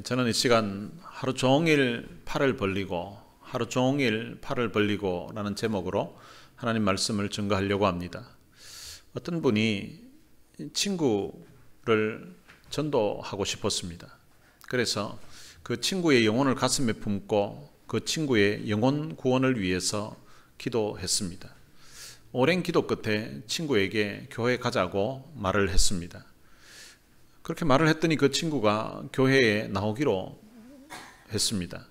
저는 이 시간 하루 종일 팔을 벌리고 라는 제목으로 하나님 말씀을 증거하려고 합니다. 어떤 분이 친구를 전도하고 싶었습니다. 그래서 그 친구의 영혼을 가슴에 품고 그 친구의 영혼 구원을 위해서 기도했습니다. 오랜 기도 끝에 친구에게 교회 가자고 말을 했습니다. 그렇게 말을 했더니 그 친구가 교회에 나오기로 했습니다.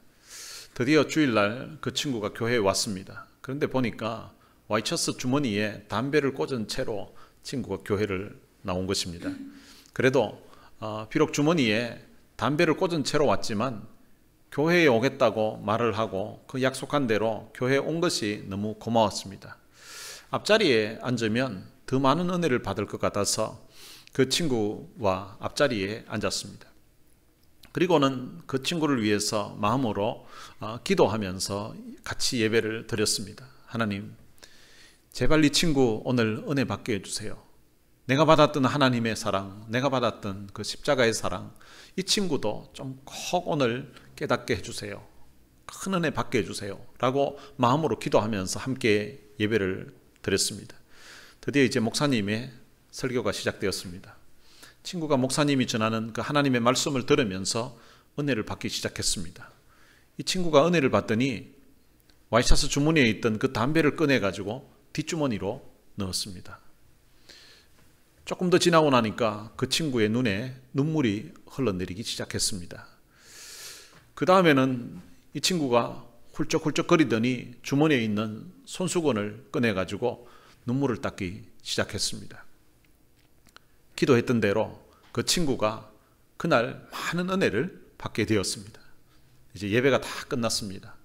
드디어 주일날 그 친구가 교회에 왔습니다. 그런데 보니까 와이셔츠 주머니에 담배를 꽂은 채로 친구가 교회를 나온 것입니다. 그래도 비록 주머니에 담배를 꽂은 채로 왔지만 교회에 오겠다고 말을 하고 그 약속한 대로 교회에 온 것이 너무 고마웠습니다. 앞자리에 앉으면 더 많은 은혜를 받을 것 같아서 그 친구와 앞자리에 앉았습니다. 그리고는 그 친구를 위해서 마음으로 기도하면서 같이 예배를 드렸습니다. 하나님, 제발 이 친구 오늘 은혜 받게 해주세요. 내가 받았던 하나님의 사랑, 내가 받았던 그 십자가의 사랑, 이 친구도 좀 꼭 오늘 깨닫게 해주세요. 큰 은혜 받게 해주세요. 라고 마음으로 기도하면서 함께 예배를 드렸습니다. 드디어 이제 목사님의 설교가 시작되었습니다. 친구가 목사님이 전하는 그 하나님의 말씀을 들으면서 은혜를 받기 시작했습니다. 이 친구가 은혜를 받더니 와이셔츠 주머니에 있던 그 담배를 꺼내가지고 뒷주머니로 넣었습니다. 조금 더 지나고 나니까 그 친구의 눈에 눈물이 흘러내리기 시작했습니다. 그 다음에는 이 친구가 훌쩍훌쩍 거리더니 주머니에 있는 손수건을 꺼내가지고 눈물을 닦기 시작했습니다. 기도했던 대로 그 친구가 그날 많은 은혜를 받게 되었습니다. 이제 예배가 다 끝났습니다.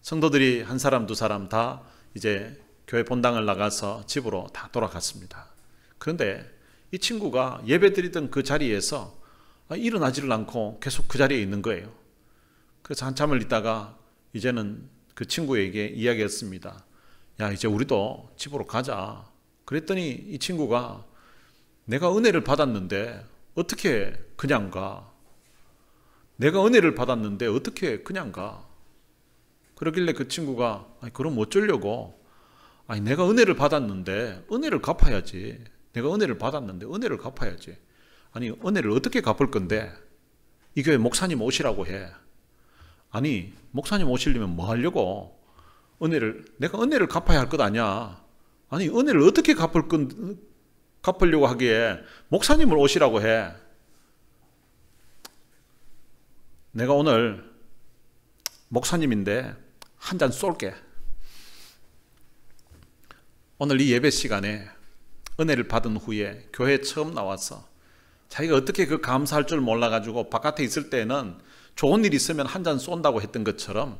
성도들이 한 사람 두 사람 다 이제 교회 본당을 나가서 집으로 다 돌아갔습니다. 그런데 이 친구가 예배 드리던 그 자리에서 일어나지를 않고 계속 그 자리에 있는 거예요. 그래서 한참을 있다가 이제는 그 친구에게 이야기했습니다. 야, 이제 우리도 집으로 가자. 그랬더니 이 친구가 내가 은혜를 받았는데 어떻게 그냥 가? 내가 은혜를 받았는데 어떻게 그냥 가? 그러길래 그 친구가 그럼 어쩌려고? 내가 은혜를 받았는데 은혜를 갚아야지. 내가 은혜를 받았는데 은혜를 갚아야지. 아니, 은혜를 어떻게 갚을 건데? 이 교회 목사님 오시라고 해. 아니, 목사님 오시려면 뭐 하려고? 내가 은혜를 갚아야 할 것 아니야. 아니, 은혜를 어떻게 갚으려고 하기에 목사님을 오시라고 해. 내가 오늘 목사님인데 한 잔 쏠게. 오늘 이 예배 시간에 은혜를 받은 후에 교회에 처음 나와서 자기가 어떻게 그 감사할 줄 몰라가지고 바깥에 있을 때는 좋은 일 있으면 한 잔 쏜다고 했던 것처럼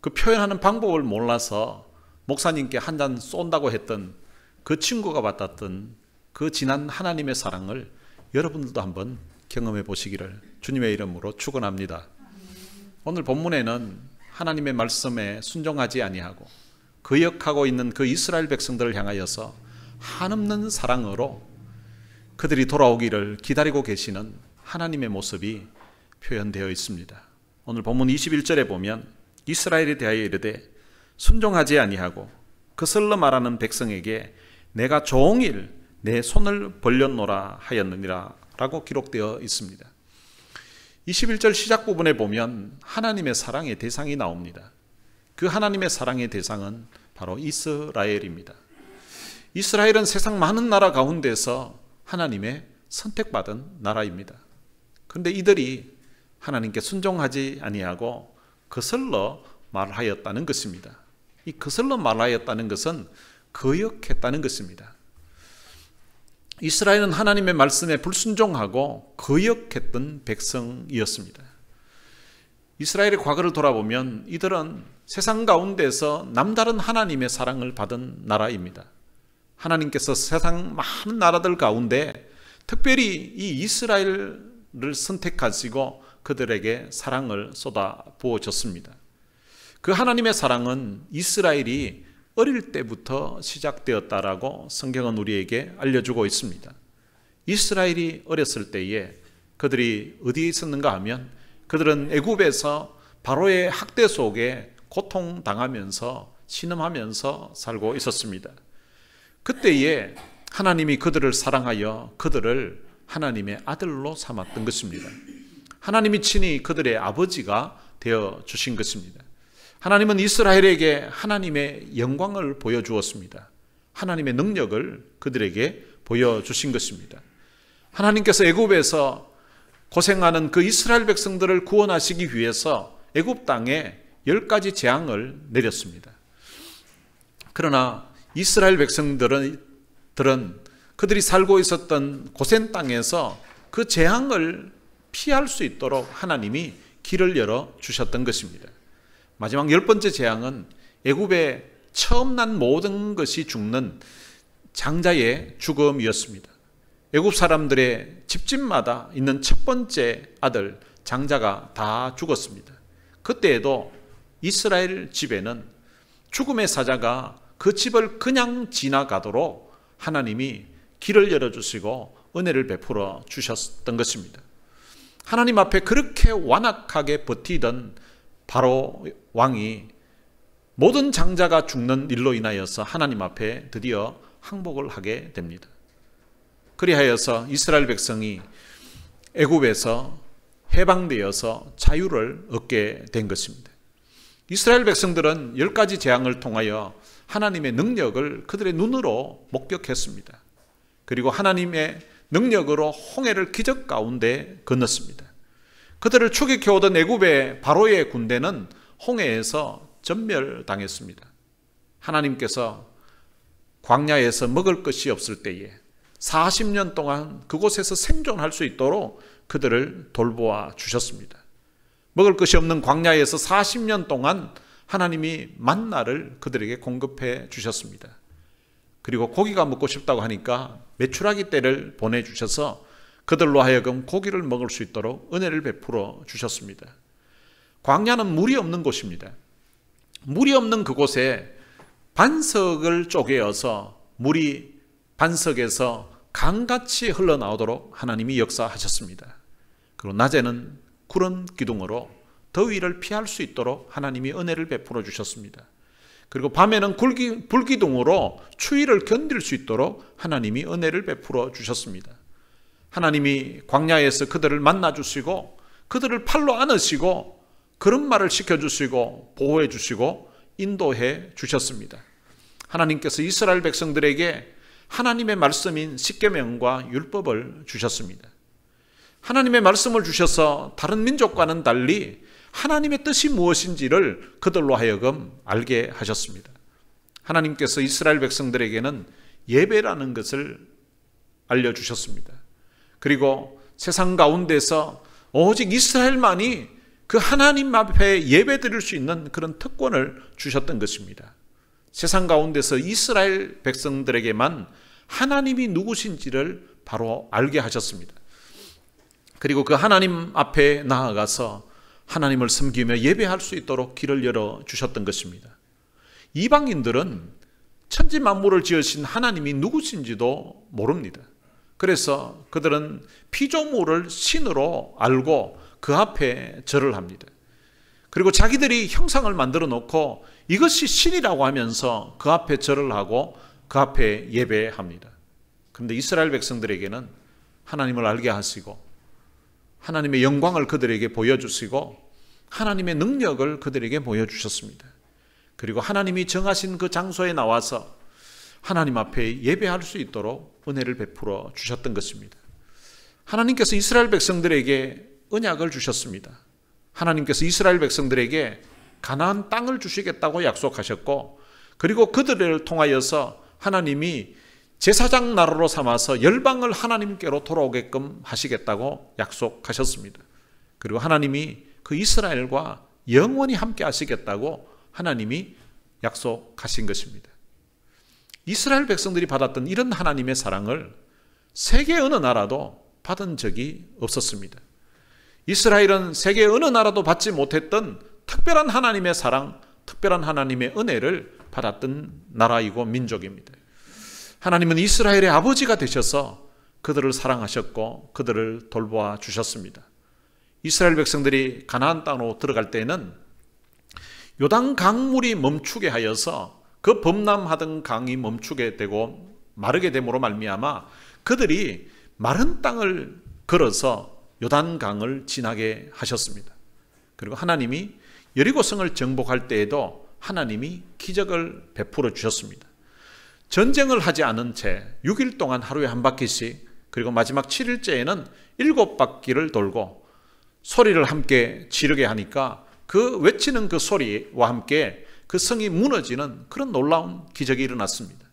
그 표현하는 방법을 몰라서 목사님께 한 잔 쏜다고 했던 그 친구가 받았던 그 진한 하나님의 사랑을 여러분들도 한번 경험해 보시기를 주님의 이름으로 축원합니다. 오늘 본문에는 하나님의 말씀에 순종하지 아니하고 거역하고 있는 그 이스라엘 백성들을 향하여서 한없는 사랑으로 그들이 돌아오기를 기다리고 계시는 하나님의 모습이 표현되어 있습니다. 오늘 본문 21절에 보면 이스라엘에 대하여 이르되 순종하지 아니하고 거슬러 말하는 백성에게 내가 종일 내 손을 벌렸노라 하였느니라 라고 기록되어 있습니다. 21절 시작 부분에 보면 하나님의 사랑의 대상이 나옵니다. 그 하나님의 사랑의 대상은 바로 이스라엘입니다. 이스라엘은 세상 많은 나라 가운데서 하나님의 선택받은 나라입니다. 그런데 이들이 하나님께 순종하지 아니하고 거슬러 말하였다는 것입니다. 이 거슬러 말하였다는 것은 거역했다는 것입니다. 이스라엘은 하나님의 말씀에 불순종하고 거역했던 백성이었습니다. 이스라엘의 과거를 돌아보면 이들은 세상 가운데서 남다른 하나님의 사랑을 받은 나라입니다. 하나님께서 세상 많은 나라들 가운데 특별히 이 이스라엘을 선택하시고 그들에게 사랑을 쏟아 부어줬습니다. 그 하나님의 사랑은 이스라엘이 어릴 때부터 시작되었다라고 성경은 우리에게 알려주고 있습니다. 이스라엘이 어렸을 때에 그들이 어디에 있었는가 하면 그들은 애굽에서 바로의 학대 속에 고통당하면서 신음하면서 살고 있었습니다. 그때에 하나님이 그들을 사랑하여 그들을 하나님의 아들로 삼았던 것입니다. 하나님이 친히 그들의 아버지가 되어 주신 것입니다. 하나님은 이스라엘에게 하나님의 영광을 보여주었습니다. 하나님의 능력을 그들에게 보여주신 것입니다. 하나님께서 애굽에서 고생하는 그 이스라엘 백성들을 구원하시기 위해서 애굽 땅에 10가지 재앙을 내렸습니다. 그러나 이스라엘 백성들은 그들이 살고 있었던 고센 땅에서 그 재앙을 피할 수 있도록 하나님이 길을 열어 주셨던 것입니다. 마지막 10번째 재앙은 애굽에 처음 난 모든 것이 죽는 장자의 죽음이었습니다. 애굽 사람들의 집집마다 있는 첫 번째 아들 장자가 다 죽었습니다. 그때에도 이스라엘 집에는 죽음의 사자가 그 집을 그냥 지나가도록 하나님이 길을 열어주시고 은혜를 베풀어 주셨던 것입니다. 하나님 앞에 그렇게 완악하게 버티던 바로 왕이 모든 장자가 죽는 일로 인하여서 하나님 앞에 드디어 항복을 하게 됩니다. 그리하여서 이스라엘 백성이 애굽에서 해방되어서 자유를 얻게 된 것입니다. 이스라엘 백성들은 10가지 재앙을 통하여 하나님의 능력을 그들의 눈으로 목격했습니다. 그리고 하나님의 능력으로 홍해를 기적 가운데 건넜습니다. 그들을 추격해오던 애굽의 바로의 군대는 홍해에서 전멸당했습니다. 하나님께서 광야에서 먹을 것이 없을 때에 40년 동안 그곳에서 생존할 수 있도록 그들을 돌보아 주셨습니다. 먹을 것이 없는 광야에서 40년 동안 하나님이 만나를 그들에게 공급해 주셨습니다. 그리고 고기가 먹고 싶다고 하니까 메추라기 떼를 보내주셔서 그들로 하여금 고기를 먹을 수 있도록 은혜를 베풀어 주셨습니다. 광야는 물이 없는 곳입니다. 물이 없는 그곳에 반석을 쪼개어서 물이 반석에서 강같이 흘러나오도록 하나님이 역사하셨습니다. 그리고 낮에는 구름 기둥으로 더위를 피할 수 있도록 하나님이 은혜를 베풀어 주셨습니다. 그리고 밤에는 불기둥으로 추위를 견딜 수 있도록 하나님이 은혜를 베풀어 주셨습니다. 하나님이 광야에서 그들을 만나주시고 그들을 팔로 안으시고 그런 말을 시켜주시고 보호해 주시고 인도해 주셨습니다. 하나님께서 이스라엘 백성들에게 하나님의 말씀인 십계명과 율법을 주셨습니다. 하나님의 말씀을 주셔서 다른 민족과는 달리 하나님의 뜻이 무엇인지를 그들로 하여금 알게 하셨습니다. 하나님께서 이스라엘 백성들에게는 예배라는 것을 알려주셨습니다. 그리고 세상 가운데서 오직 이스라엘만이 그 하나님 앞에 예배 드릴 수 있는 그런 특권을 주셨던 것입니다. 세상 가운데서 이스라엘 백성들에게만 하나님이 누구신지를 바로 알게 하셨습니다. 그리고 그 하나님 앞에 나아가서 하나님을 섬기며 예배할 수 있도록 길을 열어 주셨던 것입니다. 이방인들은 천지 만물을 지으신 하나님이 누구신지도 모릅니다. 그래서 그들은 피조물을 신으로 알고 그 앞에 절을 합니다. 그리고 자기들이 형상을 만들어 놓고 이것이 신이라고 하면서 그 앞에 절을 하고 그 앞에 예배합니다. 그런데 이스라엘 백성들에게는 하나님을 알게 하시고 하나님의 영광을 그들에게 보여주시고 하나님의 능력을 그들에게 보여주셨습니다. 그리고 하나님이 정하신 그 장소에 나와서 하나님 앞에 예배할 수 있도록 은혜를 베풀어 주셨던 것입니다. 하나님께서 이스라엘 백성들에게 언약을 주셨습니다. 하나님께서 이스라엘 백성들에게 가나안 땅을 주시겠다고 약속하셨고 그리고 그들을 통하여서 하나님이 제사장 나라로 삼아서 열방을 하나님께로 돌아오게끔 하시겠다고 약속하셨습니다. 그리고 하나님이 그 이스라엘과 영원히 함께 하시겠다고 하나님이 약속하신 것입니다. 이스라엘 백성들이 받았던 이런 하나님의 사랑을 세계 어느 나라도 받은 적이 없었습니다. 이스라엘은 세계 어느 나라도 받지 못했던 특별한 하나님의 사랑, 특별한 하나님의 은혜를 받았던 나라이고 민족입니다. 하나님은 이스라엘의 아버지가 되셔서 그들을 사랑하셨고 그들을 돌보아 주셨습니다. 이스라엘 백성들이 가나안 땅으로 들어갈 때에는 요단 강물이 멈추게 하여서 그 범람하던 강이 멈추게 되고 마르게 됨으로 말미암아 그들이 마른 땅을 걸어서 요단 강을 지나게 하셨습니다. 그리고 하나님이 여리고성을 정복할 때에도 하나님이 기적을 베풀어 주셨습니다. 전쟁을 하지 않은 채 6일 동안 하루에 한 바퀴씩, 그리고 마지막 7일째에는 7바퀴를 돌고 소리를 함께 지르게 하니까 그 외치는 그 소리와 함께 그 성이 무너지는 그런 놀라운 기적이 일어났습니다.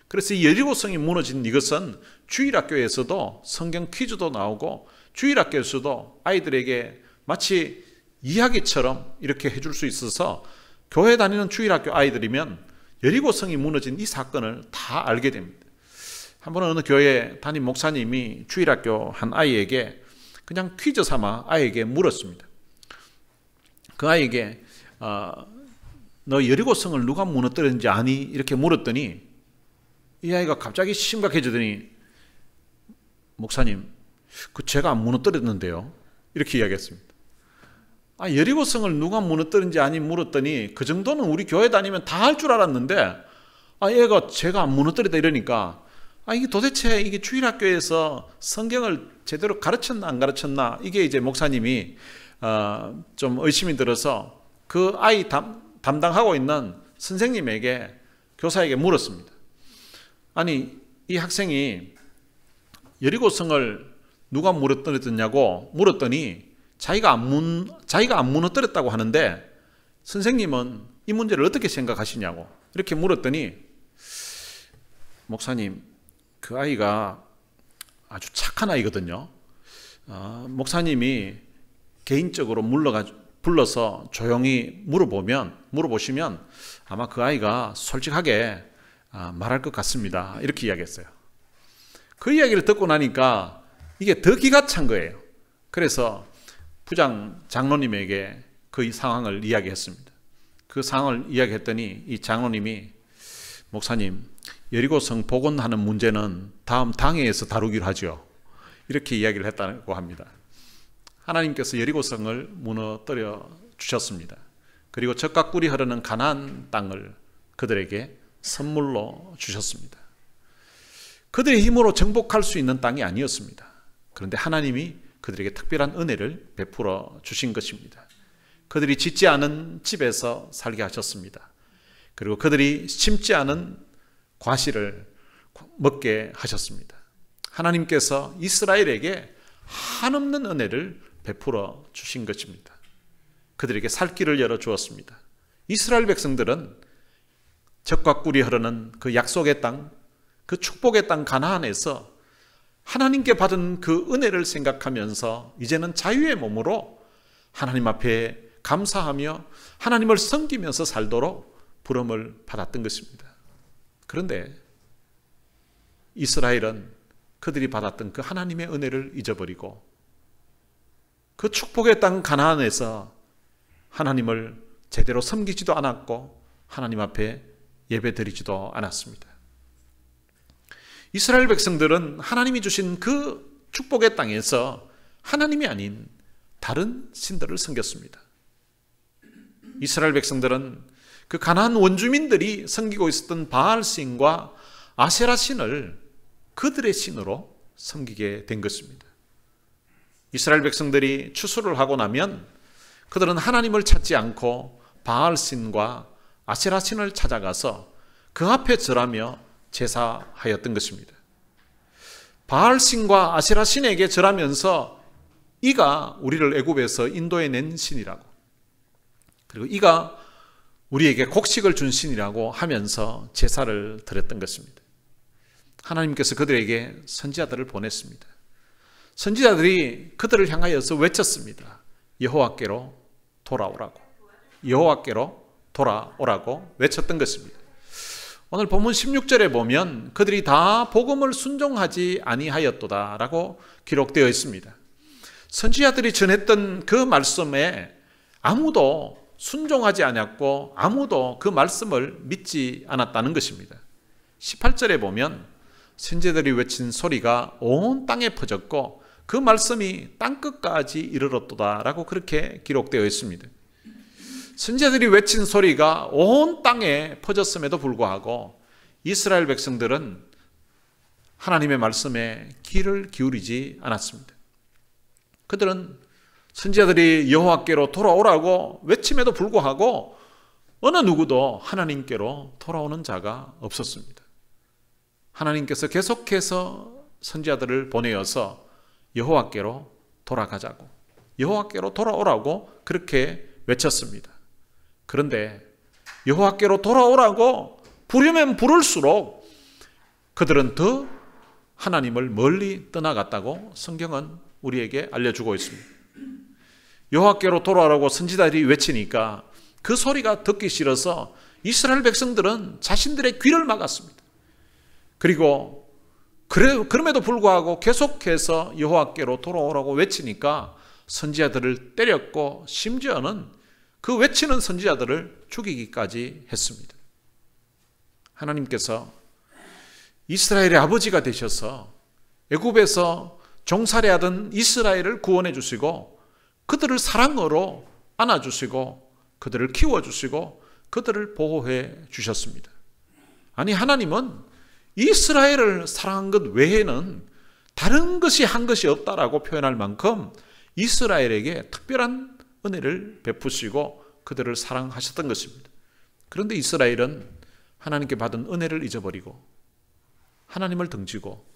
그래서 이 여리고성이 무너진 이것은 주일학교에서도 성경 퀴즈도 나오고 주일학교에서도 아이들에게 마치 이야기처럼 이렇게 해줄 수 있어서 교회 다니는 주일학교 아이들이면 여리고성이 무너진 이 사건을 다 알게 됩니다. 한 번은 어느 교회 담임 목사님이 주일학교 한 아이에게 그냥 퀴즈 삼아 아이에게 물었습니다. 그 아이에게 너 여리고성을 누가 무너뜨렸는지 아니? 이렇게 물었더니 이 아이가 갑자기 심각해지더니 목사님, 그 제가 안 무너뜨렸는데요. 이렇게 이야기했습니다. 여리고성을 누가 무너뜨린지 아니 물었더니 그 정도는 우리 교회 다니면 다 할 줄 알았는데 얘가 제가 안 무너뜨렸다 이러니까 이게 도대체 이게 주일학교에서 성경을 제대로 가르쳤나 안 가르쳤나, 이게 이제 목사님이 좀 의심이 들어서 그 아이 담당하고 있는 선생님에게, 교사에게 물었습니다. 아니, 이 학생이 여리고성을 누가 무너뜨렸냐고 물었더니 자기가 안 무너뜨렸다고 하는데 선생님은 이 문제를 어떻게 생각하시냐고 이렇게 물었더니 목사님, 그 아이가 아주 착한 아이거든요. 목사님이 개인적으로 불러서 조용히 물어보시면 아마 그 아이가 솔직하게 말할 것 같습니다. 이렇게 이야기했어요. 그 이야기를 듣고 나니까 이게 더 기가 찬 거예요. 그래서 부장 장로님에게 그 상황을 이야기했습니다. 그 상황을 이야기했더니 이 장로님이 목사님, 여리고성 복원하는 문제는 다음 당회에서 다루기로 하죠. 이렇게 이야기를 했다고 합니다. 하나님께서 여리고성을 무너뜨려 주셨습니다. 그리고 젖과 꿀이 흐르는 가나안 땅을 그들에게 선물로 주셨습니다. 그들의 힘으로 정복할 수 있는 땅이 아니었습니다. 그런데 하나님이 그들에게 특별한 은혜를 베풀어 주신 것입니다. 그들이 짓지 않은 집에서 살게 하셨습니다. 그리고 그들이 심지 않은 과실을 먹게 하셨습니다. 하나님께서 이스라엘에게 한없는 은혜를 베풀어 주신 것입니다. 그들에게 살 길을 열어주었습니다. 이스라엘 백성들은 젖과 꿀이 흐르는 그 약속의 땅, 그 축복의 땅 가나안에서 하나님께 받은 그 은혜를 생각하면서 이제는 자유의 몸으로 하나님 앞에 감사하며 하나님을 섬기면서 살도록 부름을 받았던 것입니다. 그런데 이스라엘은 그들이 받았던 그 하나님의 은혜를 잊어버리고 그 축복의 땅 가나안에서 하나님을 제대로 섬기지도 않았고 하나님 앞에 예배드리지도 않았습니다. 이스라엘 백성들은 하나님이 주신 그 축복의 땅에서 하나님이 아닌 다른 신들을 섬겼습니다. 이스라엘 백성들은 그 가나안 원주민들이 섬기고 있었던 바알 신과 아세라 신을 그들의 신으로 섬기게 된 것입니다. 이스라엘 백성들이 추수를 하고 나면 그들은 하나님을 찾지 않고 바알 신과 아세라 신을 찾아가서 그 앞에 절하며 제사하였던 것입니다. 바알 신과 아세라 신에게 절하면서 이가 우리를 애굽에서 인도해 낸 신이라고, 그리고 이가 우리에게 곡식을 준 신이라고 하면서 제사를 드렸던 것입니다. 하나님께서 그들에게 선지자들을 보냈습니다. 선지자들이 그들을 향하여서 외쳤습니다. 여호와께로 돌아오라고, 여호와께로 돌아오라고 외쳤던 것입니다. 오늘 본문 16절에 보면 그들이 다 복음을 순종하지 아니하였도다 라고 기록되어 있습니다. 선지자들이 전했던 그 말씀에 아무도 순종하지 않았고 아무도 그 말씀을 믿지 않았다는 것입니다. 18절에 보면 선지자들이 외친 소리가 온 땅에 퍼졌고 그 말씀이 땅끝까지 이르렀도다라고 그렇게 기록되어 있습니다. 선지자들이 외친 소리가 온 땅에 퍼졌음에도 불구하고 이스라엘 백성들은 하나님의 말씀에 귀를 기울이지 않았습니다. 그들은 선지자들이 여호와께로 돌아오라고 외침에도 불구하고 어느 누구도 하나님께로 돌아오는 자가 없었습니다. 하나님께서 계속해서 선지자들을 보내어서 여호와께로 돌아가자고, 여호와께로 돌아오라고 그렇게 외쳤습니다. 그런데 여호와께로 돌아오라고 부르면 부를수록 그들은 더 하나님을 멀리 떠나갔다고 성경은 우리에게 알려주고 있습니다. 여호와께로 돌아오라고 선지자들이 외치니까 그 소리가 듣기 싫어서 이스라엘 백성들은 자신들의 귀를 막았습니다. 그리고 그럼에도 불구하고 계속해서 여호와께로 돌아오라고 외치니까 선지자들을 때렸고 심지어는 그 외치는 선지자들을 죽이기까지 했습니다. 하나님께서 이스라엘의 아버지가 되셔서 애굽에서 종살이하던 이스라엘을 구원해 주시고 그들을 사랑으로 안아주시고 그들을 키워주시고 그들을 보호해 주셨습니다. 아니, 하나님은 이스라엘을 사랑한 것 외에는 다른 것이 한 것이 없다라고 표현할 만큼 이스라엘에게 특별한 은혜를 베푸시고 그들을 사랑하셨던 것입니다. 그런데 이스라엘은 하나님께 받은 은혜를 잊어버리고 하나님을 등지고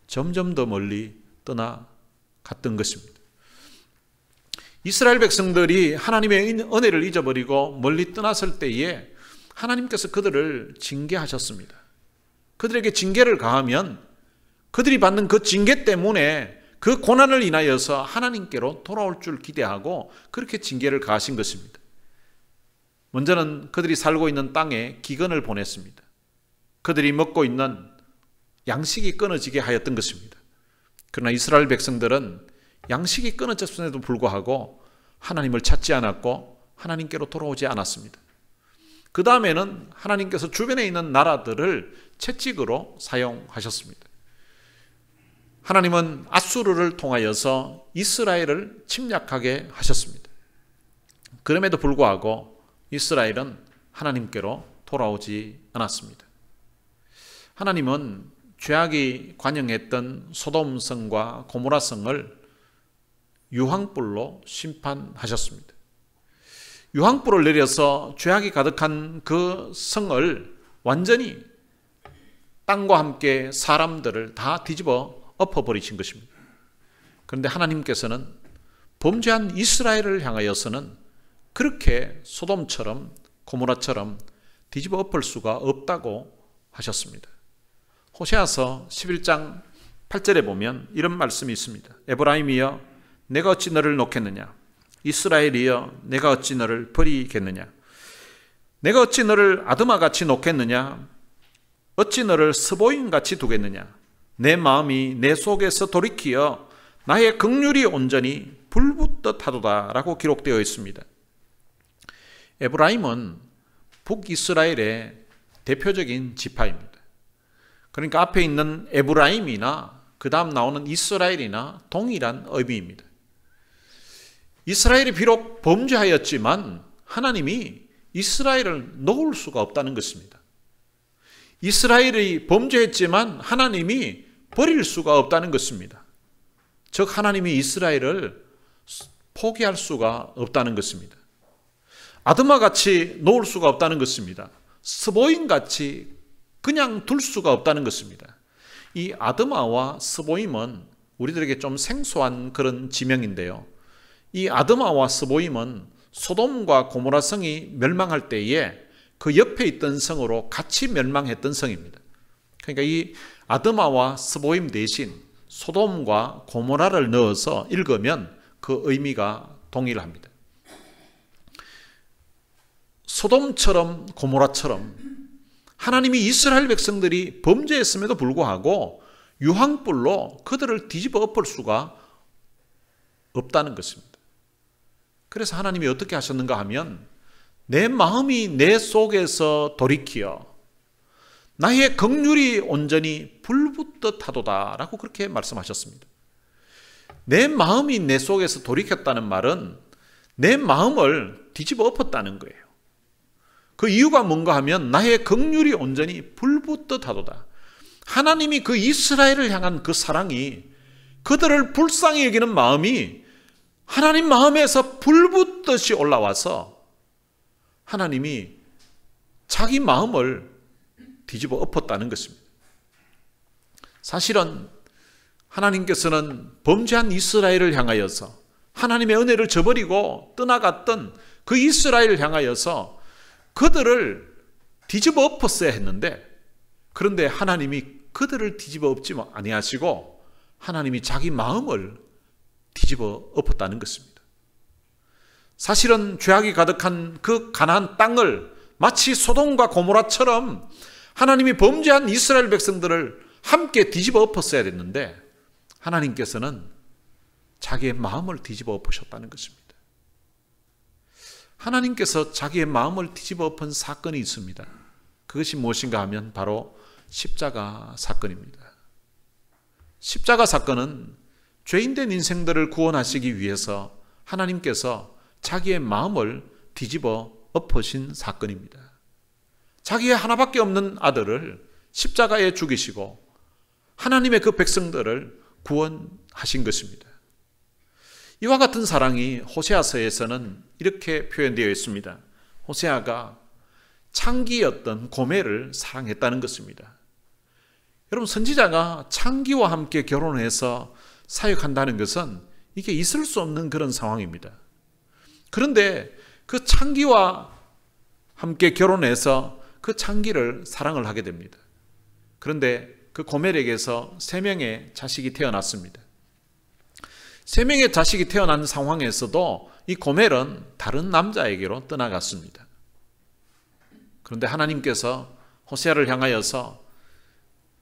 점점 더 멀리 떠나갔던 것입니다. 이스라엘 백성들이 하나님의 은혜를 잊어버리고 멀리 떠났을 때에 하나님께서 그들을 징계하셨습니다. 그들에게 징계를 가하면 그들이 받는 그 징계 때문에 그 고난을 인하여서 하나님께로 돌아올 줄 기대하고 그렇게 징계를 가하신 것입니다. 먼저는 그들이 살고 있는 땅에 기근을 보냈습니다. 그들이 먹고 있는 양식이 끊어지게 하였던 것입니다. 그러나 이스라엘 백성들은 양식이 끊어졌음에도 불구하고 하나님을 찾지 않았고 하나님께로 돌아오지 않았습니다. 그 다음에는 하나님께서 주변에 있는 나라들을 채찍으로 사용하셨습니다. 하나님은 아수르를 통하여서 이스라엘을 침략하게 하셨습니다. 그럼에도 불구하고 이스라엘은 하나님께로 돌아오지 않았습니다. 하나님은 죄악이 관영했던 소돔성과 고모라성을 유황불로 심판하셨습니다. 유황불을 내려서 죄악이 가득한 그 성을 완전히 땅과 함께 사람들을 다 뒤집어 엎어버리신 것입니다. 그런데 하나님께서는 범죄한 이스라엘을 향하여서는 그렇게 소돔처럼 고모라처럼 뒤집어 엎을 수가 없다고 하셨습니다. 호세아서 11장 8절에 보면 이런 말씀이 있습니다. 에브라임이여 내가 어찌 너를 놓겠느냐, 이스라엘이여 내가 어찌 너를 버리겠느냐, 내가 어찌 너를 아드마같이 놓겠느냐, 어찌 너를 스보임같이 두겠느냐, 내 마음이 내 속에서 돌이키어 나의 긍휼이 온전히 불붙듯 하도다 라고 기록되어 있습니다. 에브라임은 북이스라엘의 대표적인 지파입니다. 그러니까 앞에 있는 에브라임이나 그 다음 나오는 이스라엘이나 동일한 의미입니다. 이스라엘이 비록 범죄하였지만 하나님이 이스라엘을 놓을 수가 없다는 것입니다. 이스라엘이 범죄했지만 하나님이 버릴 수가 없다는 것입니다. 즉 하나님이 이스라엘을 포기할 수가 없다는 것입니다. 아드마같이 놓을 수가 없다는 것입니다. 스보임같이 그냥 둘 수가 없다는 것입니다. 이 아드마와 스보임은 우리들에게 좀 생소한 그런 지명인데요. 이 아드마와 스보임은 소돔과 고모라 성이 멸망할 때에 그 옆에 있던 성으로 같이 멸망했던 성입니다. 그러니까 이 아드마와 스보임 대신 소돔과 고모라를 넣어서 읽으면 그 의미가 동일합니다. 소돔처럼 고모라처럼 하나님이 이스라엘 백성들이 범죄했음에도 불구하고 유황불로 그들을 뒤집어 엎을 수가 없다는 것입니다. 그래서 하나님이 어떻게 하셨는가 하면 내 마음이 내 속에서 돌이키어 나의 긍휼이 온전히 불붙듯 하도다 라고 그렇게 말씀하셨습니다. 내 마음이 내 속에서 돌이켰다는 말은 내 마음을 뒤집어 엎었다는 거예요. 그 이유가 뭔가 하면 나의 긍휼이 온전히 불붙듯 하도다. 하나님이 그 이스라엘을 향한 그 사랑이, 그들을 불쌍히 여기는 마음이 하나님 마음에서 불붙듯이 올라와서 하나님이 자기 마음을 뒤집어 엎었다는 것입니다. 사실은 하나님께서는 범죄한 이스라엘을 향하여서, 하나님의 은혜를 저버리고 떠나갔던 그 이스라엘을 향하여서 그들을 뒤집어 엎었어야 했는데, 그런데 하나님이 그들을 뒤집어 엎지 아니하시고 하나님이 자기 마음을 뒤집어 엎었다는 것입니다. 사실은 죄악이 가득한 그 가나안 땅을 마치 소돔과 고모라처럼 하나님이 범죄한 이스라엘 백성들을 함께 뒤집어 엎었어야 됐는데, 하나님께서는 자기의 마음을 뒤집어 엎으셨다는 것입니다. 하나님께서 자기의 마음을 뒤집어 엎은 사건이 있습니다. 그것이 무엇인가 하면 바로 십자가 사건입니다. 십자가 사건은 죄인된 인생들을 구원하시기 위해서 하나님께서 자기의 마음을 뒤집어 엎으신 사건입니다. 자기의 하나밖에 없는 아들을 십자가에 죽이시고 하나님의 그 백성들을 구원하신 것입니다. 이와 같은 사랑이 호세아서에서는 이렇게 표현되어 있습니다. 호세아가 창기였던 고멜을 사랑했다는 것입니다. 여러분, 선지자가 창기와 함께 결혼해서 사역한다는 것은 이게 있을 수 없는 그런 상황입니다. 그런데 그 창기와 함께 결혼해서 그 창기를 사랑을 하게 됩니다. 그런데 그 고멜에게서 3명의 자식이 태어났습니다. 3명의 자식이 태어난 상황에서도 이 고멜은 다른 남자에게로 떠나갔습니다. 그런데 하나님께서 호세아를 향하여서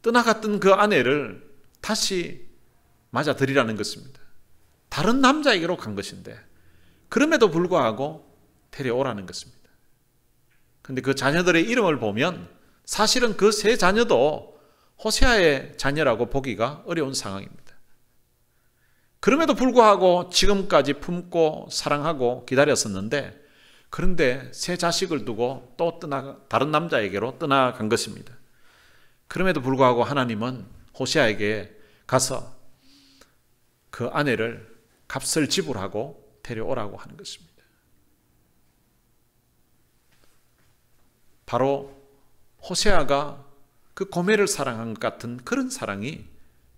떠나갔던 그 아내를 다시 맞아들이라는 것입니다. 다른 남자에게로 간 것인데 그럼에도 불구하고 데려오라는 것입니다. 그런데 그 자녀들의 이름을 보면 사실은 그 3 자녀도 호세아의 자녀라고 보기가 어려운 상황입니다. 그럼에도 불구하고 지금까지 품고 사랑하고 기다렸었는데, 그런데 3 자식을 두고 또 다른 남자에게로 떠나간 것입니다. 그럼에도 불구하고 하나님은 호세아에게 가서 그 아내를 값을 지불하고 데려오라고 하는 것입니다. 바로 호세아가 그 고멜을 사랑한 것 같은 그런 사랑이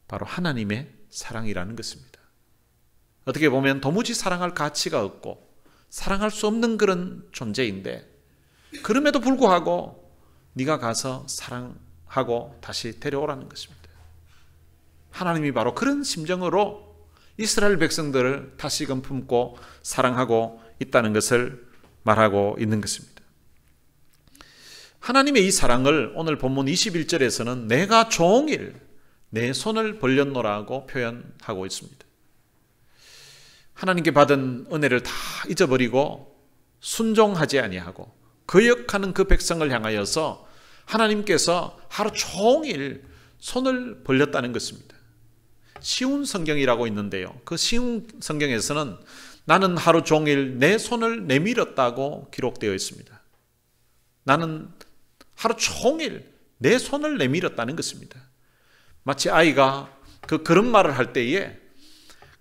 바로 하나님의 사랑이라는 것입니다. 어떻게 보면 도무지 사랑할 가치가 없고 사랑할 수 없는 그런 존재인데, 그럼에도 불구하고 네가 가서 사랑하고 다시 데려오라는 것입니다. 하나님이 바로 그런 심정으로 이스라엘 백성들을 다시금 품고 사랑하고 있다는 것을 말하고 있는 것입니다. 하나님의 이 사랑을 오늘 본문 21절에서는 내가 종일 내 손을 벌렸노라고 표현하고 있습니다. 하나님께 받은 은혜를 다 잊어버리고 순종하지 아니하고 거역하는 그 백성을 향하여서 하나님께서 하루 종일 손을 벌렸다는 것입니다. 쉬운 성경이라고 있는데요, 그 쉬운 성경에서는 나는 하루 종일 내 손을 내밀었다고 기록되어 있습니다. 나는 하루 종일 내 손을 내밀었다는 것입니다. 마치 아이가 그 걸음마를 할 때에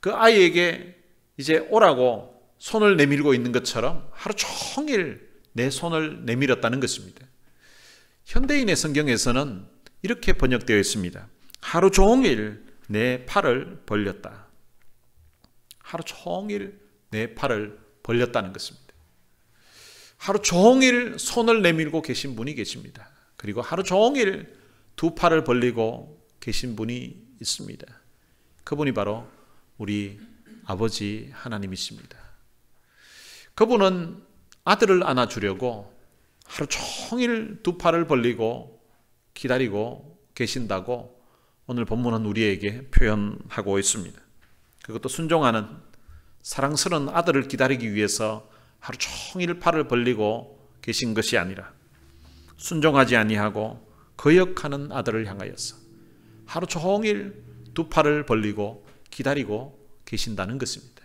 그 아이에게 이제 오라고 손을 내밀고 있는 것처럼 하루 종일 내 손을 내밀었다는 것입니다. 현대인의 성경에서는 이렇게 번역되어 있습니다. 하루 종일 내 팔을 벌렸다. 하루 종일 내 팔을 벌렸다는 것입니다. 하루 종일 손을 내밀고 계신 분이 계십니다. 그리고 하루 종일 2 팔을 벌리고 계신 분이 있습니다. 그분이 바로 우리 아버지 하나님이십니다. 그분은 아들을 안아주려고 하루 종일 2 팔을 벌리고 기다리고 계신다고 오늘 본문은 우리에게 표현하고 있습니다. 그것도 순종하는 사랑스러운 아들을 기다리기 위해서 하루 종일 팔을 벌리고 계신 것이 아니라 순종하지 아니하고 거역하는 아들을 향하여서 하루 종일 두 팔을 벌리고 기다리고 계신다는 것입니다.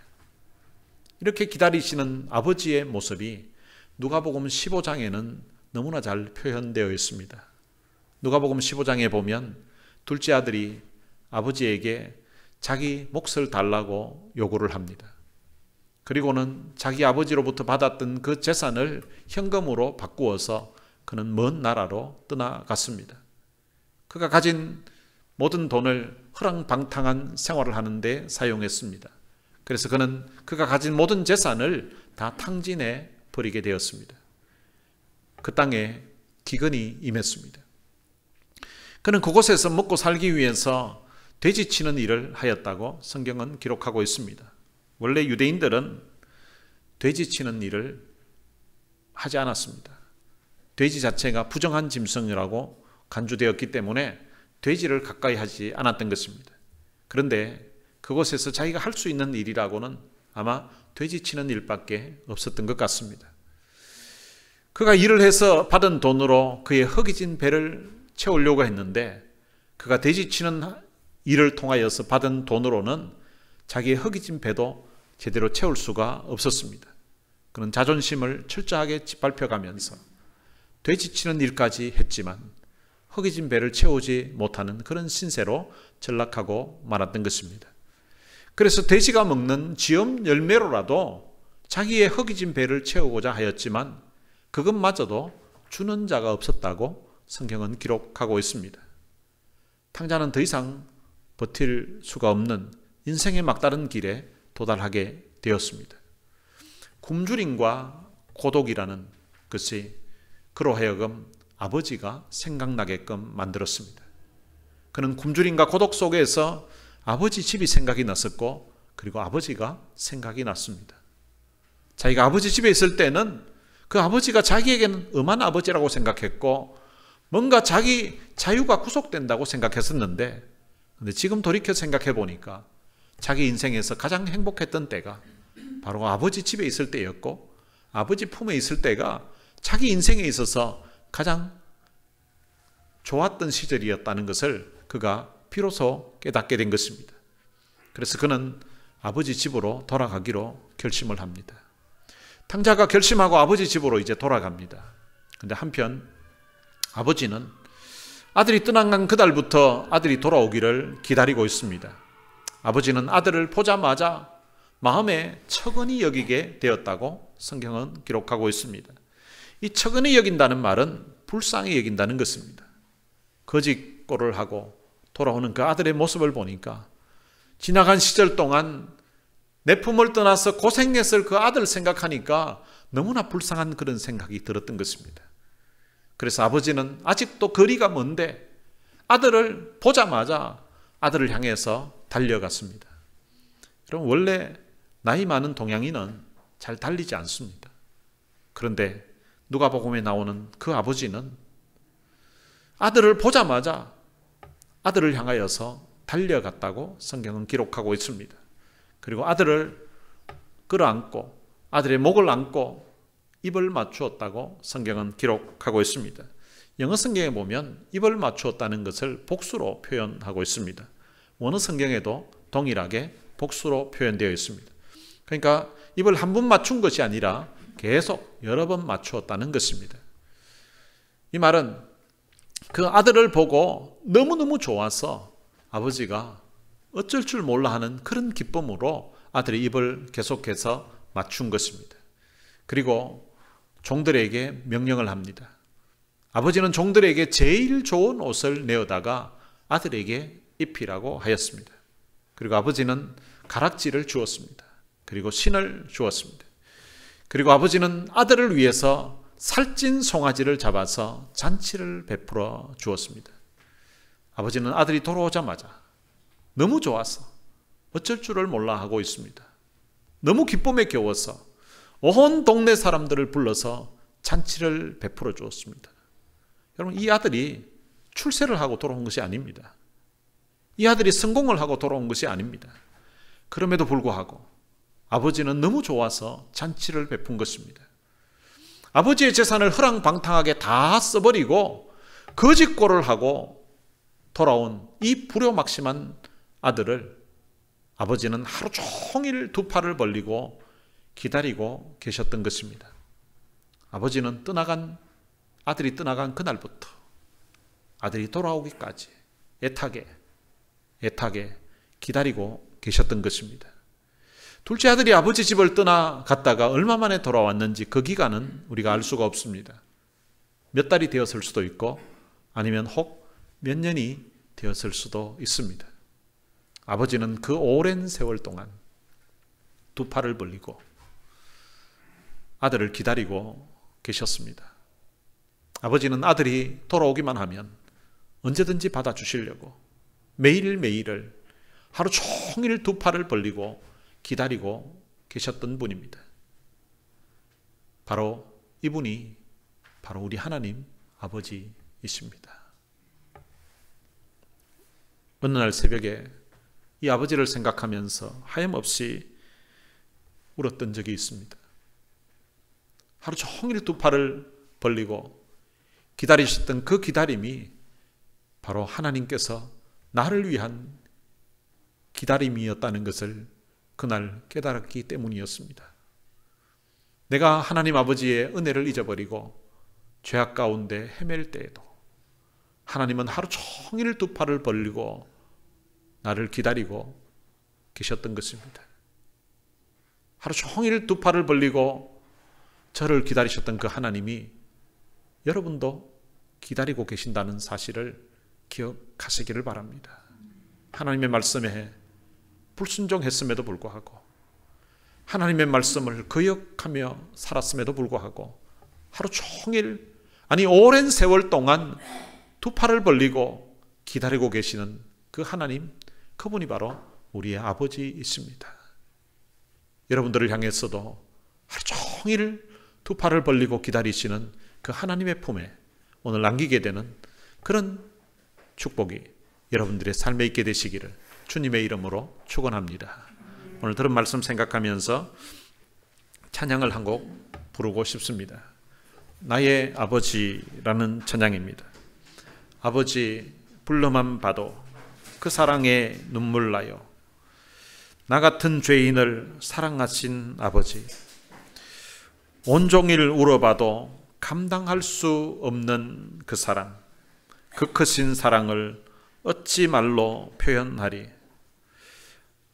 이렇게 기다리시는 아버지의 모습이 누가복음 15장에는 너무나 잘 표현되어 있습니다. 누가복음 15장에 보면 둘째 아들이 아버지에게 자기 몫을 달라고 요구를 합니다. 그리고는 자기 아버지로부터 받았던 그 재산을 현금으로 바꾸어서 그는 먼 나라로 떠나갔습니다. 그가 가진 모든 돈을 허랑방탕한 생활을 하는데 사용했습니다. 그래서 그는 그가 가진 모든 재산을 다 탕진해 버리게 되었습니다. 그 땅에 기근이 임했습니다. 그는 그곳에서 먹고 살기 위해서 돼지치는 일을 하였다고 성경은 기록하고 있습니다. 원래 유대인들은 돼지치는 일을 하지 않았습니다. 돼지 자체가 부정한 짐승이라고 간주되었기 때문에 돼지를 가까이 하지 않았던 것입니다. 그런데 그곳에서 자기가 할 수 있는 일이라고는 아마 돼지치는 일밖에 없었던 것 같습니다. 그가 일을 해서 받은 돈으로 그의 허기진 배를 채우려고 했는데 그가 돼지치는 일을 통하여서 받은 돈으로는 자기의 허기진 배도 제대로 채울 수가 없었습니다. 그는 자존심을 철저하게 짓밟혀가면서 돼지치는 일까지 했지만 허기진 배를 채우지 못하는 그런 신세로 전락하고 말았던 것입니다. 그래서 돼지가 먹는 지엄 열매로라도 자기의 허기진 배를 채우고자 하였지만 그것마저도 주는 자가 없었다고 성경은 기록하고 있습니다. 탕자는 더 이상 버틸 수가 없는 인생의 막다른 길에 도달하게 되었습니다. 굶주림과 고독이라는 것이 그로 하여금 아버지가 생각나게끔 만들었습니다. 그는 굶주림과 고독 속에서 아버지 집이 생각이 났었고 그리고 아버지가 생각이 났습니다. 자기가 아버지 집에 있을 때는 그 아버지가 자기에게는 엄한 아버지라고 생각했고 뭔가 자기 자유가 구속된다고 생각했었는데 근데 지금 돌이켜 생각해 보니까 자기 인생에서 가장 행복했던 때가 바로 아버지 집에 있을 때였고 아버지 품에 있을 때가 자기 인생에 있어서 가장 좋았던 시절이었다는 것을 그가 비로소 깨닫게 된 것입니다. 그래서 그는 아버지 집으로 돌아가기로 결심을 합니다. 탕자가 결심하고 아버지 집으로 이제 돌아갑니다. 그런데 한편 아버지는 아들이 떠나간 그날부터 아들이 돌아오기를 기다리고 있습니다. 아버지는 아들을 보자마자 마음에 척은히 여기게 되었다고 성경은 기록하고 있습니다. 이 척은히 여긴다는 말은 불쌍히 여긴다는 것입니다. 거짓골을 하고 돌아오는 그 아들의 모습을 보니까 지나간 시절 동안 내 품을 떠나서 고생했을 그 아들 생각하니까 너무나 불쌍한 그런 생각이 들었던 것입니다. 그래서 아버지는 아직도 거리가 먼데 아들을 보자마자 아들을 향해서 달려갔습니다. 그럼 원래 나이 많은 동양인은 잘 달리지 않습니다. 그런데 누가복음에 나오는 그 아버지는 아들을 보자마자 아들을 향하여서 달려갔다고 성경은 기록하고 있습니다. 그리고 아들을 끌어안고 아들의 목을 안고 입을 맞추었다고 성경은 기록하고 있습니다. 영어 성경에 보면 입을 맞추었다는 것을 복수로 표현하고 있습니다. 원어 성경에도 동일하게 복수로 표현되어 있습니다. 그러니까 입을 한 번 맞춘 것이 아니라 계속 여러 번 맞추었다는 것입니다. 이 말은 그 아들을 보고 너무너무 좋아서 아버지가 어쩔 줄 몰라 하는 그런 기쁨으로 아들의 입을 계속해서 맞춘 것입니다. 그리고 종들에게 명령을 합니다. 아버지는 종들에게 제일 좋은 옷을 내어다가 아들에게 입히라고 하였습니다. 그리고 아버지는 가락지를 주었습니다. 그리고 신을 주었습니다. 그리고 아버지는 아들을 위해서 살찐 송아지를 잡아서 잔치를 베풀어 주었습니다. 아버지는 아들이 돌아오자마자 너무 좋아서 어쩔 줄을 몰라 하고 있습니다. 너무 기쁨에 겨워서 온 동네 사람들을 불러서 잔치를 베풀어 주었습니다. 여러분, 이 아들이 출세를 하고 돌아온 것이 아닙니다. 이 아들이 성공을 하고 돌아온 것이 아닙니다. 그럼에도 불구하고 아버지는 너무 좋아서 잔치를 베푼 것입니다. 아버지의 재산을 허랑방탕하게 다 써버리고 거짓골을 하고 돌아온 이 불효막심한 아들을 아버지는 하루 종일 두 팔을 벌리고 기다리고 계셨던 것입니다. 아버지는 아들이 떠나간 그날부터 아들이 돌아오기까지 애타게 기다리고 계셨던 것입니다. 둘째 아들이 아버지 집을 떠나갔다가 얼마 만에 돌아왔는지 그 기간은 우리가 알 수가 없습니다. 몇 달이 되었을 수도 있고 아니면 혹 몇 년이 되었을 수도 있습니다. 아버지는 그 오랜 세월 동안 두 팔을 벌리고 아들을 기다리고 계셨습니다. 아버지는 아들이 돌아오기만 하면 언제든지 받아주시려고 매일매일을 하루 종일 두 팔을 벌리고 기다리고 계셨던 분입니다. 바로 이분이 바로 우리 하나님 아버지이십니다. 어느 날 새벽에 이 아버지를 생각하면서 하염없이 울었던 적이 있습니다. 하루 종일 두 팔을 벌리고 기다리셨던 그 기다림이 바로 하나님께서 나를 위한 기다림이었다는 것을 그날 깨달았기 때문이었습니다. 내가 하나님 아버지의 은혜를 잊어버리고 죄악 가운데 헤맬 때에도 하나님은 하루 종일 두 팔을 벌리고 나를 기다리고 계셨던 것입니다. 하루 종일 두 팔을 벌리고 저를 기다리셨던 그 하나님이 여러분도 기다리고 계신다는 사실을 기억하시기를 바랍니다. 하나님의 말씀에 불순종했음에도 불구하고 하나님의 말씀을 거역하며 살았음에도 불구하고 하루 종일 오랜 세월 동안 두 팔을 벌리고 기다리고 계시는 그 하나님, 그분이 바로 우리의 아버지이십니다. 여러분들을 향해서도 하루 종일 두 팔을 벌리고 기다리시는 그 하나님의 품에 오늘 남기게 되는 그런 축복이 여러분들의 삶에 있게 되시기를 주님의 이름으로 축원합니다. 오늘 들은 말씀 생각하면서 찬양을 한 곡 부르고 싶습니다. 나의 아버지라는 찬양입니다. 아버지 불러만 봐도 그 사랑에 눈물 나요. 나 같은 죄인을 사랑하신 아버지, 온종일 울어봐도 감당할 수 없는 그 사랑, 그 크신 사랑을 어찌 말로 표현하리.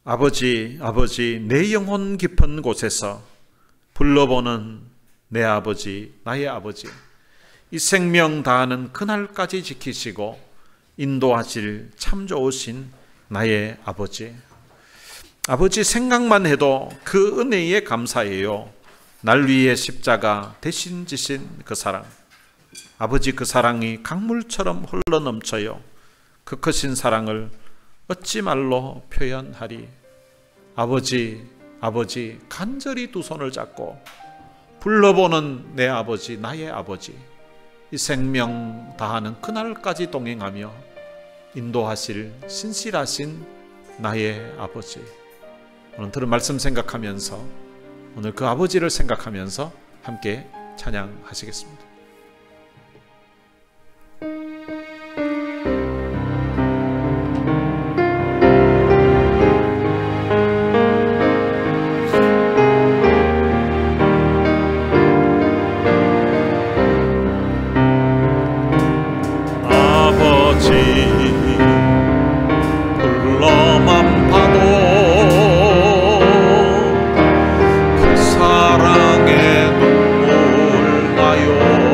아버지, 아버지, 내 영혼 깊은 곳에서 불러보는 내 아버지, 나의 아버지, 이 생명 다하는 그날까지 지키시고 인도하실 참 좋으신 나의 아버지. 아버지 생각만 해도 그 은혜에 감사해요. 날 위해 십자가 대신 지신 그 사랑. 아버지 그 사랑이 강물처럼 흘러넘쳐요. 그 크신 사랑을 어찌 말로 표현하리. 아버지, 아버지, 간절히 두 손을 잡고 불러보는 내 아버지, 나의 아버지, 이 생명 다하는 그날까지 동행하며 인도하실 신실하신 나의 아버지. 오늘 들은 말씀 생각하면서 오늘 그 아버지를 생각하면서 함께 찬양하시겠습니다. 불러만 봐도 그 사랑에 눈물 나요.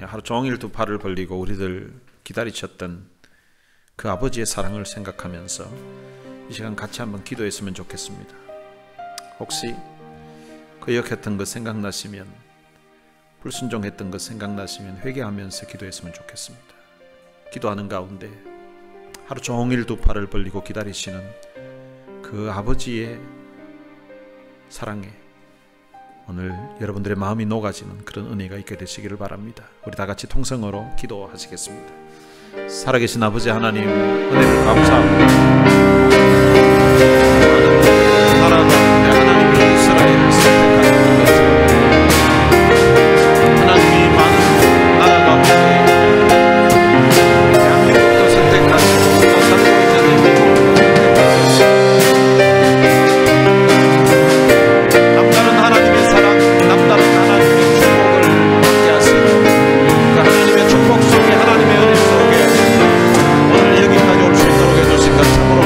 하루 종일 두 팔을 벌리고 우리들 기다리셨던 그 아버지의 사랑을 생각하면서 이 시간 같이 한번 기도했으면 좋겠습니다. 혹시 거역했던 것 생각나시면, 불순종했던 것 생각나시면 회개하면서 기도했으면 좋겠습니다. 기도하는 가운데 하루 종일 두 팔을 벌리고 기다리시는 그 아버지의 사랑에 오늘 여러분들의 마음이 녹아지는 그런 은혜가 있게 되시기를 바랍니다. 우리 다 같이 통성으로 기도하시겠습니다. 살아계신 아버지 하나님, 은혜를 감사합니다. 나라 가운데 하나님이 이스라엘을 선택하신 것처럼 하나님이 많은 나라 가운데 대한민국도 선택하시고 또 살고 있는 남다른 하나님의 사랑, 남다른 하나님의 축복을 받게 하시고 그 하나님의 축복 속에, 하나님의 은혜 속에 오늘 여기까지 올 수 있도록 해주신 것 참으로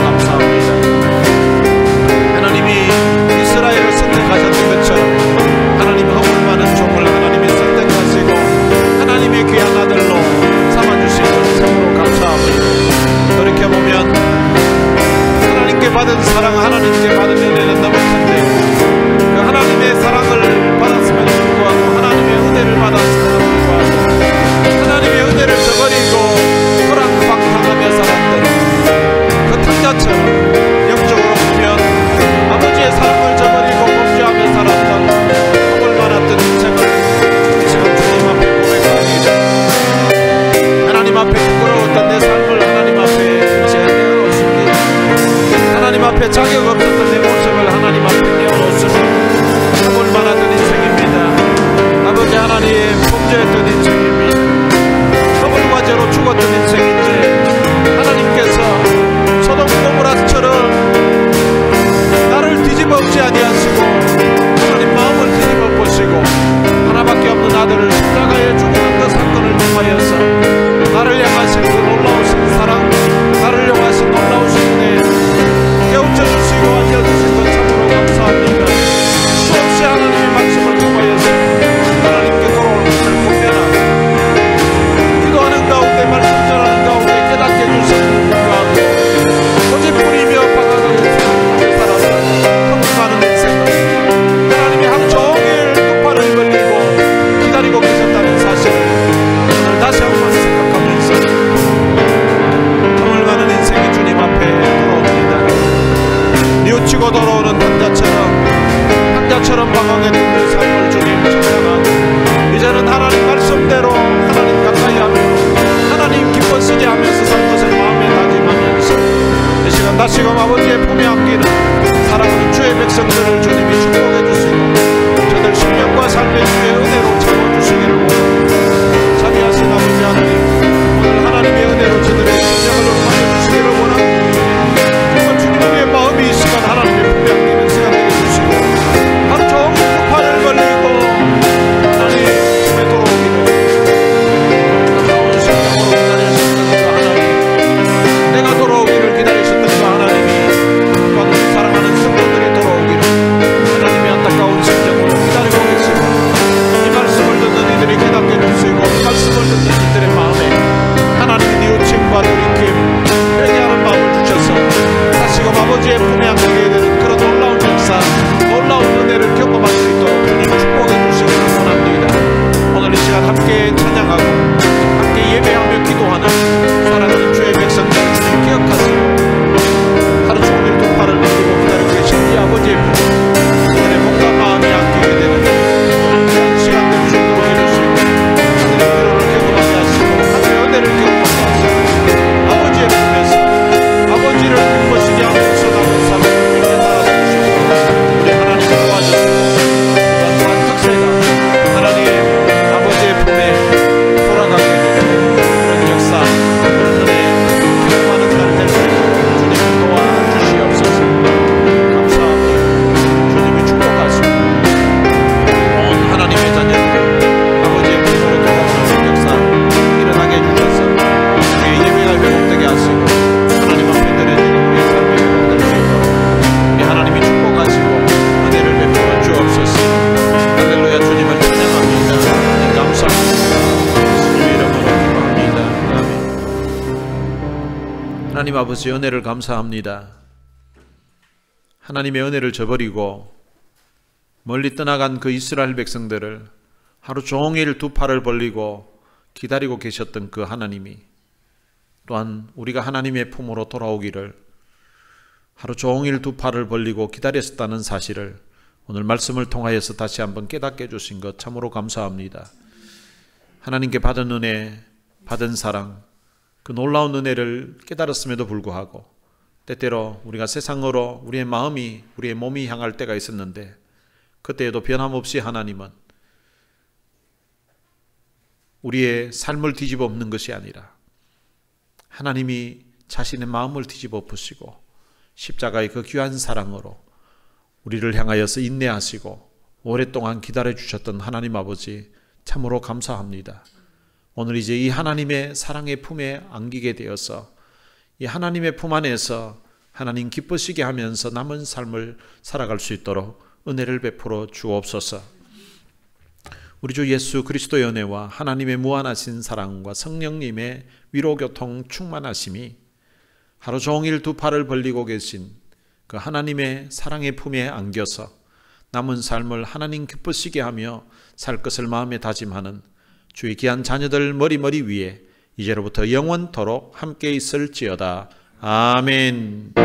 하나님 아버지 은혜를 감사합니다. 하나님의 은혜를 저버리고 멀리 떠나간 그 이스라엘 백성들을 하루 종일 두 팔을 벌리고 기다리고 계셨던 그 하나님이 또한 우리가 하나님의 품으로 돌아오기를 하루 종일 두 팔을 벌리고 기다렸었다는 사실을 오늘 말씀을 통하여서 다시 한번 깨닫게 해주신 것 참으로 감사합니다. 하나님께 받은 은혜, 받은 사랑, 그 놀라운 은혜를 깨달았음에도 불구하고 때때로 우리가 세상으로 우리의 마음이, 우리의 몸이 향할 때가 있었는데 그때에도 변함없이 하나님은 우리의 삶을 뒤집어 엎는 것이 아니라 하나님이 자신의 마음을 뒤집어 엎으시고 십자가의 그 귀한 사랑으로 우리를 향하여서 인내하시고 오랫동안 기다려주셨던 하나님 아버지 참으로 감사합니다. 오늘 이제 이 하나님의 사랑의 품에 안기게 되어서 이 하나님의 품 안에서 하나님 기쁘시게 하면서 남은 삶을 살아갈 수 있도록 은혜를 베풀어 주옵소서. 우리 주 예수 그리스도의 은혜와 하나님의 무한하신 사랑과 성령님의 위로교통 충만하심이 하루 종일 두 팔을 벌리고 계신 그 하나님의 사랑의 품에 안겨서 남은 삶을 하나님 기쁘시게 하며 살 것을 마음에 다짐하는 주의 귀한 자녀들 머리 위에 이제로부터 영원토록 함께 있을지어다. 아멘.